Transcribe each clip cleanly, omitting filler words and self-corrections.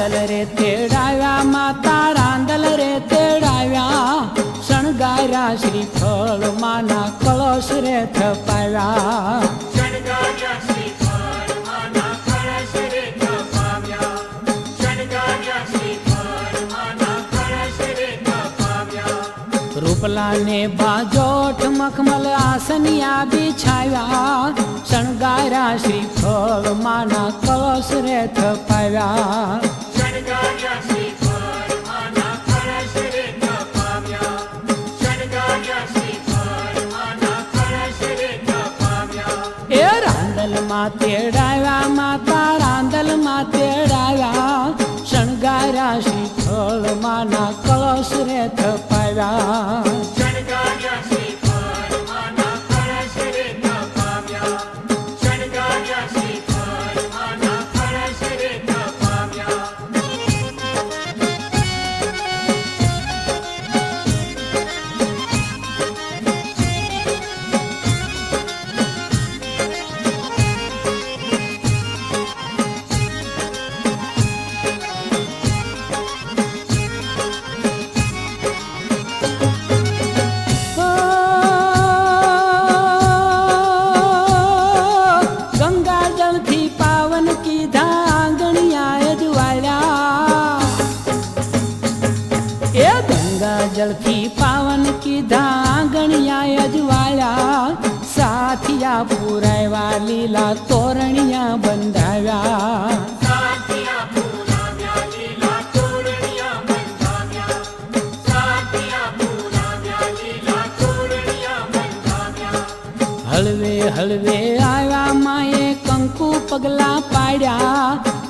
રાંદલ રે તેડાવ્યા માતા રાંદલ રે તેડાવ્યા શણગાર્યા શ્રીફળ માના કળશ રે થપાવ્યા રૂપલા ને બાજોઠ મખમલ આસનિયા બિછાવ્યા શણગાર્યા શ્રીફળ માના કળશ રે થપાવ્યા એ રાંદલ માં તેડાવ્યા માતા રાંદલ માં તેડાવ્યા શણગાર્યા શ્રીફળ માના કળશ રે થપાવ્યા जलथी पावन कीधा आंगणिया अजवाळ्या साथिया पुराव्या लीला तोरणिया बंधाव्या हळवे हळवे आव्या माये कंकु पगला पाड्या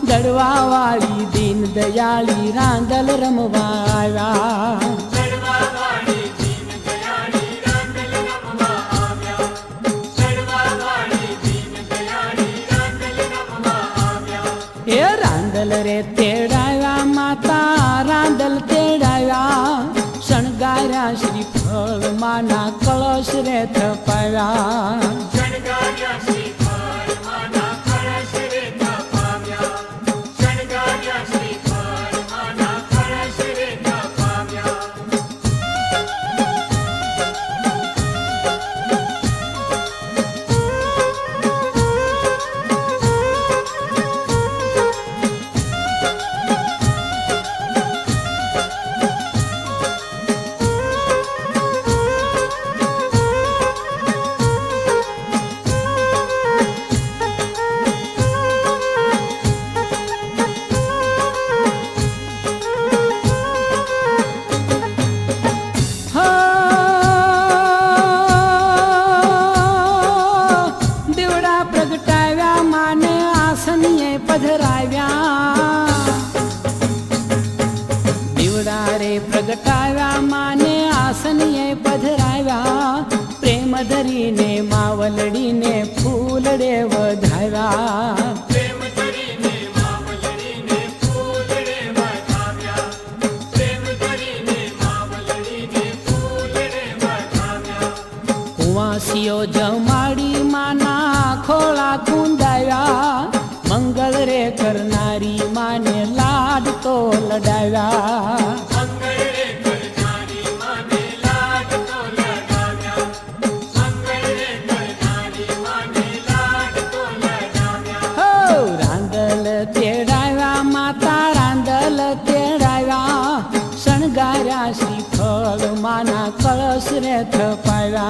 दडवा वाली दीन दयाळी रांदल रमवा आव्या ए रांदल रे तेडाव्या माता रांदल तेडाव्या शणगार्या श्रीफळ माना कळश रे थपाव्या प्रगटाव्या माने आसनिये पधराव्या प्रेम धरीने मावलडीने फूलडे वधाव्या कुवासियो जमाडी माना खोळा कुंदाव्या मंगल रे करणारी माने लाड तो लडाव्या शणगार्या श्रीफळ माना कळश रे थपाव्या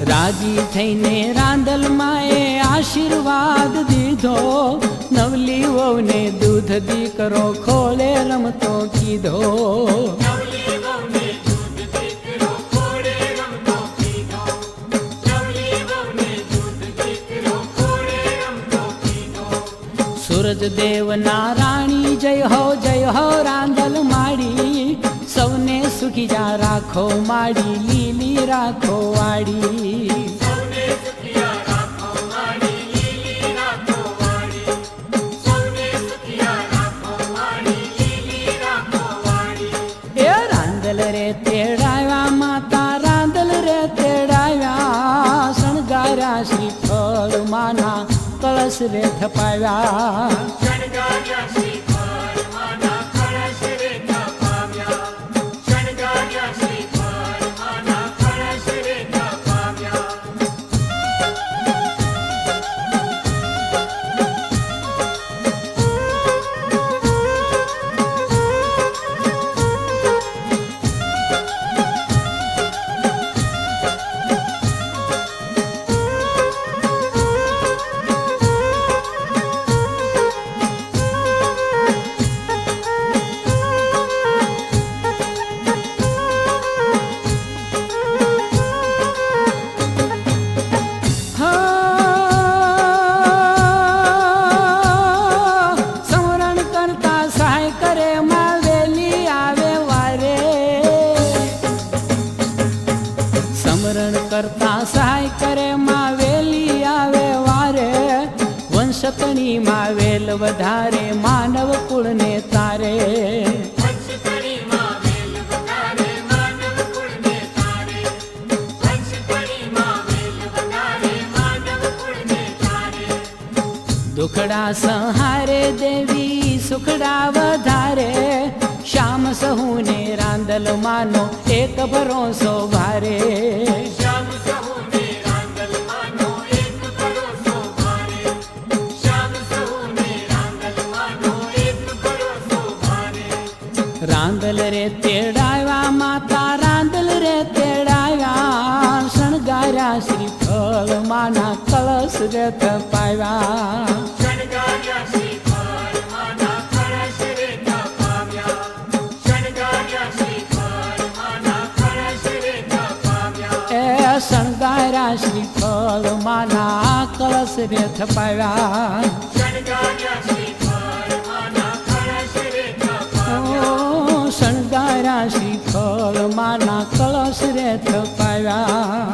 राजी थईने रांदल माए आशीर्वाद दीधो नव નવલી વહુને દૂધ દીકરો ખોળે રમતો કીધો. સૂરજ દેવના રાણી જય હો રાંદલ માડી, સૌને સુખી જા રાખો માડી, લીલી રાખો વાડી. એ રાંદલ રે તેડાવ્યા માતા, રાંદલ રે તેડાવ્યા, શણગાર્યા શ્રીફળ માના કળશ રે થપાવ્યા. કરતા સહાય કરે માં વેલી આવે વારે, વંશતણી માં વેલ વધારે માનવ કુળને તારે. દુખડા સંહારે દેવી સુખડા વધારે, શ્યામ સહુને રાંદલ માનો એક ભરોસો ભારે. રાંદલ રે તેડાવ્યા માતા, રાંદલ રે તેડાવ્યા, શણગાર્યા શ્રીફળ માના કળશ રે થપાવ્યા. શણગાર્યા શ્રીફળ માના કળશ રે થપાવ્યા. શણગાર્યા શ્રીફળ માના કળશ રે થપાવ્યા.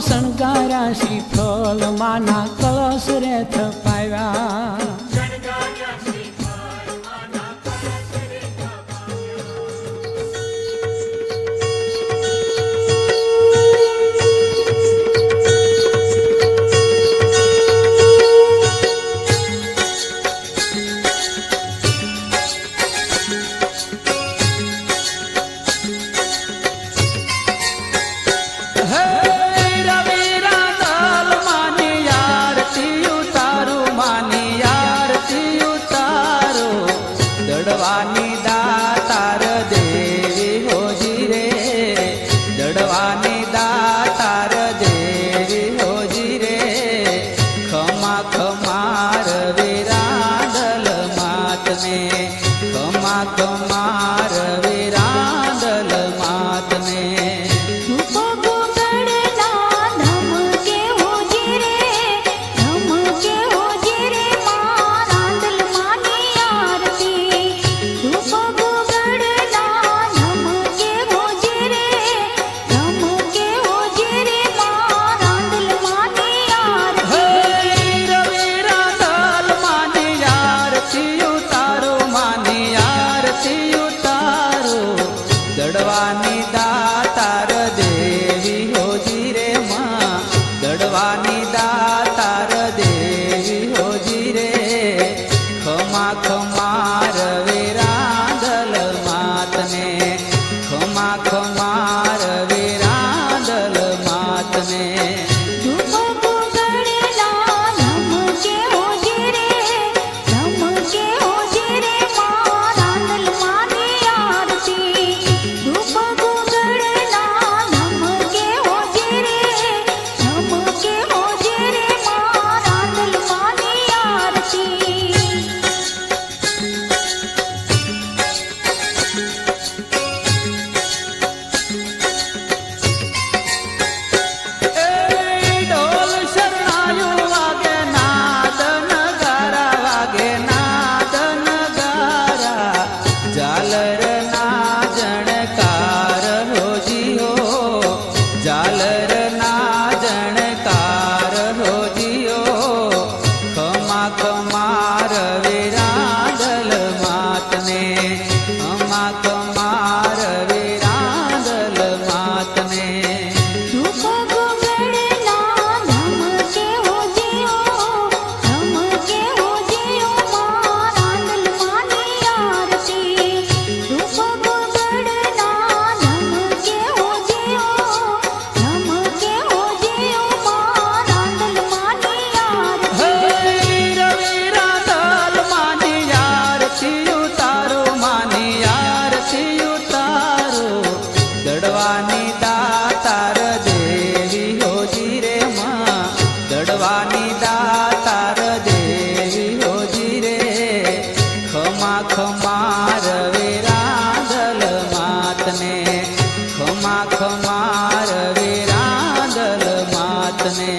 શણગાર્યા શ્રીફળ માના કળશ રે થપાવ્યા. દડવાની દાતાર દેવી હોજી રે, દડવાની દાતાર દેવી હોજી રે, ખમા ખમાર વિરાંદલ માતને, ખમા ખમાર વિરાંદલ માતને. દડવાની દાતાર દેવી હોજી રે માં, દડવાની દાતાર દેવી હોજી રે, ખમા ખમાર વિરાંદલ માતને, ખમા ખમાર વિરાંદલ માતને. ધૂપ ખમાર વેરાંદલ માતને ખમા ખમાર વેરાંદલ માતને દડવાની દાતાર દેવી હોજી રે માં દડવાની દાતાર દેવી હોજી રે ખમા ખમાર વેરાંદલ માતને ખમા ખમાર વેરાંદલ માતને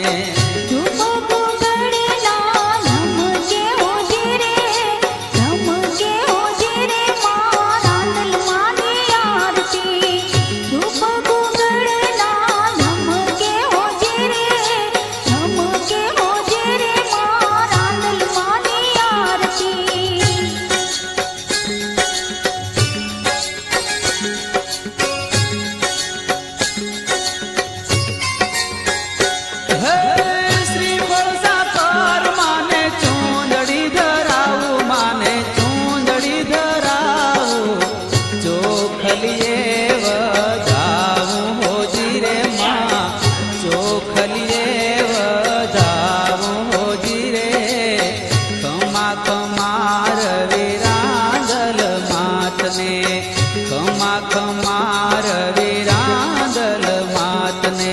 ખમા ખમાર વેરાંદલ માતને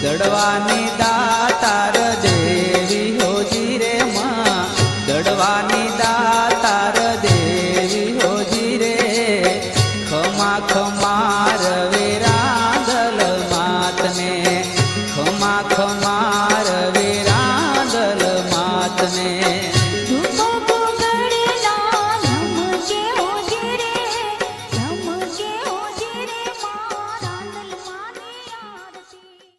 દડવાની દાતાર દેવી હોજી રે માં દડવાની દાતાર દેવી હોજી રે ખમા ખમાર વેરાંદલ માતને ખમા ખમાર વેરાંદલ માતને